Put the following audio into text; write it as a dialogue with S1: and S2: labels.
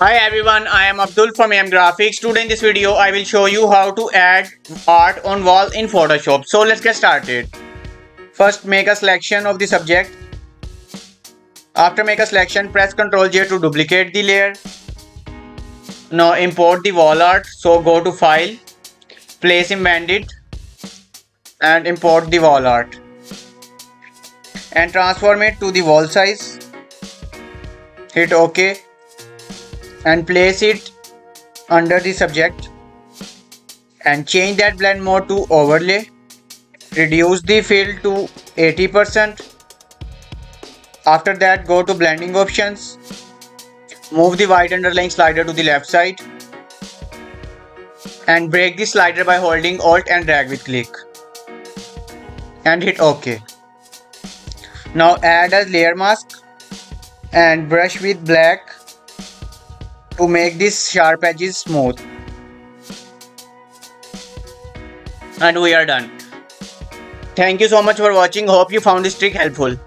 S1: Hi everyone, I am Abdul from AM Graphix. Today in this video, I will show you how to add art on wall in Photoshop. So let's get started. First, make a selection of the subject. After make a selection, press Ctrl J to duplicate the layer. Now import the wall art. So go to File, Place Embedded and import the wall art. And transform it to the wall size. Hit OK. And place it under the subject and change that blend mode to overlay. Reduce the fill to 80%. After that, go to blending options. Move the white underlying slider to the left side and break the slider by holding Alt and drag with click and hit OK. Now add a layer mask and brush with black to make these sharp edges smooth. And we are done. Thank you so much for watching. Hope you found this trick helpful.